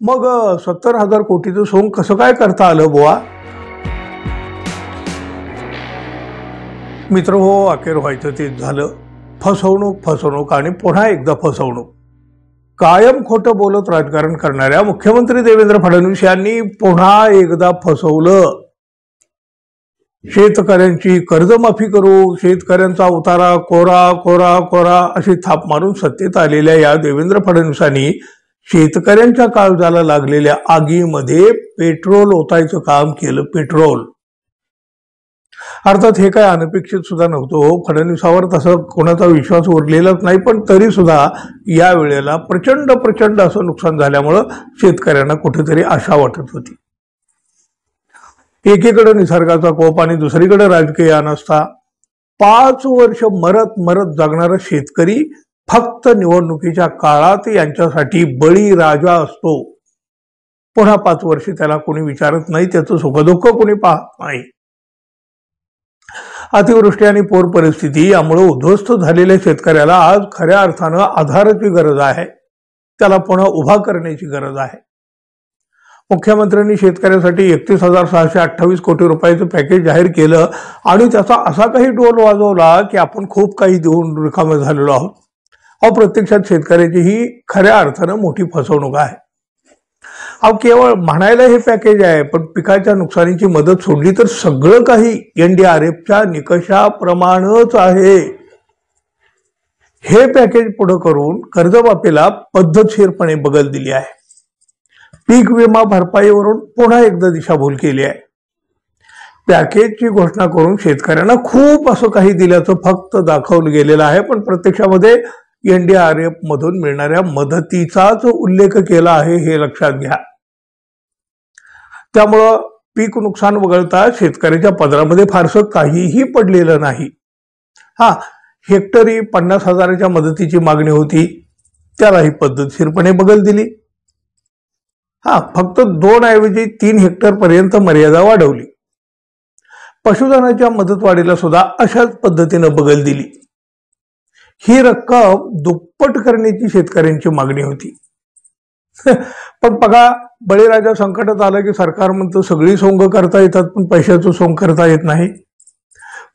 मग 70,000 कोटीचं सोंग कसं काय करता आलं बुवा? मित्र हो, अखेर व्हायचं तेच झालं. फसवणूक आणि पुन्हा एकदा फसवणूक. कायम खोटं बोलत राजकारण करणाऱ्या मुख्यमंत्री देवेंद्र फडणवीस यांनी पुन्हा एकदा फसवलं. शेतकऱ्यांची कर्जमाफी करू, शेतकऱ्यांचा उतारा कोरा कोरा कोरा अशी थाप मारून सत्तेत आलेल्या या देवेंद्र फडणवीसांनी शेतकऱ्यांच्या काळजाला लागलेल्या आगीमध्ये पेट्रोल ओतायचं काम केलं. पेट्रोल अर्थात हे काय अनपेक्षित सुद्धा नव्हतं. फडणवीसावर तसं कोणाचा विश्वास उरलेलाच नाही, पण तरी सुद्धा या वेळेला प्रचंड असं नुकसान झाल्यामुळं शेतकऱ्यांना कुठेतरी आशा वाटत होती. एकीकडे निसर्गाचा कोप आणि दुसरीकडे राजकीय अनास्था. 5 वर्ष मरत जगणारा शेतकरी फक्त निवडणुकीच्या काळात यांच्यासाठी बळी राजा असतो. पुन्हा 5 वर्ष त्याला कोणी विचारत नाही, त्याचं सुखदुःख कोणी पाहत नाही. अतिवृष्टी आणि पूर परिस्थिती यामुळे उद्ध्वस्त झालेल्या शेतकऱ्याला आज खऱ्या अर्थानं आधाराची गरज आहे. त्याला पुन्हा उभा करण्याची गरज आहे. मुख्यमंत्र्यांनी शेतकऱ्यासाठी 31,628 कोटी रुपयाचं पॅकेज जाहीर केलं आणि त्याचा असा काही डोल वाजवला की आपण खूप काही देऊन रिकामे झालेलो आहोत. प्रत्यक्षात शेतकऱ्याची ही खऱ्या अर्थानं मोठी फसवणूक आहे. केवळ म्हणायला हे पॅकेज आहे, पण पिकाच्या नुकसानीची मदत सोडली तर सगळं काही NDRFच्या निकषाप्रमाणेच आहे. हे पॅकेज पुढे करून कर्जमाफीला पद्धतशीरपणे बगल दिली आहे. पीक विमा भरपाईवरून पुन्हा एकदा दिशाभूल केली आहे. पॅकेजची घोषणा करून शेतकऱ्यांना खूप असं काही दिल्याचं फक्त दाखवलं गेलेलं आहे, पण प्रत्यक्षामध्ये NDRF मधून मिळणाऱ्या मदतीचाच उल्लेख केला आहे, हे लक्षात घ्या. त्यामुळं पीक नुकसान वगळता शेतकऱ्याच्या पदरामध्ये फारसं काहीही पडलेलं नाही. हेक्टरी 50,000च्या मदतीची मागणी होती, त्यालाही पद्धतशीरपणे बगल दिली. फक्त 2 ऐवजी 3 हेक्टर पर्यंत मर्यादा वाढवली. पशुधनाच्या मदतवाढीला सुद्धा अशाच पद्धतीनं बगल दिली. ही रक्कम दुप्पट करण्याची शेतकऱ्यांची मागणी होती. पण बघा, बळीराजा संकटात आलं की सरकार म्हणतं सगळी सोंग करता येतात, पण पैशाचं सोंग करता येत नाही.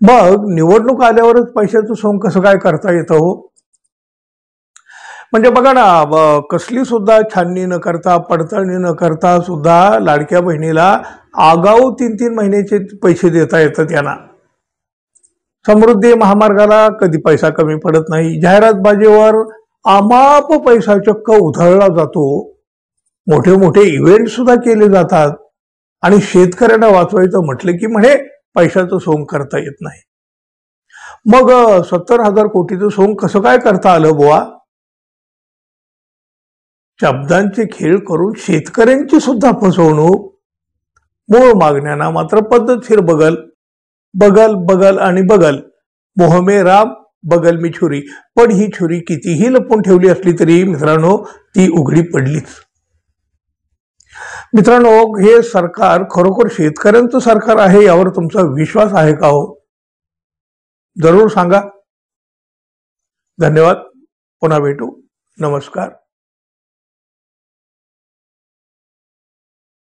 मग निवडणूक आल्यावरच पैशाचं सोंग कसं काय करता येतं हो? म्हणजे बघा ना, कसली सुद्धा छाननी न करता, पडताळणी न करता सुद्धा लाडक्या बहिणीला आगाऊ 3-3 महिन्याचे पैसे देता येतात यांना. समृद्धी महामार्गाला कधी पैसा कमी पडत नाही. जाहिरातबाजीवर अमाप पैसा चक्क उधळला जातो. मोठे इव्हेंट सुद्धा केले जातात आणि शेतकऱ्यांना वाचवायचं म्हटलं की म्हणे पैशाचं सोंग करता येत नाही. मग 70,000 कोटीचं सोंग कसं काय करता आलं बुवा? शब्दांचे खेळ करून शेतकऱ्यांची सुद्धा फसवणूक. मूळ मागण्यांना मात्र पद्धतशीर बगल आणि बगल. मोह में राम बगल में छुरी. पण ही छुरी कितीही लपून ठेवली असली तरी मित्रांनो, ती उघडी पडलीच. मित्रांनो, हे सरकार खरोखर शेतकऱ्यांचं सरकार आहे यावर तुमचा विश्वास आहे का हो? जरूर सांगा. धन्यवाद. पुन्हा भेटू. नमस्कार.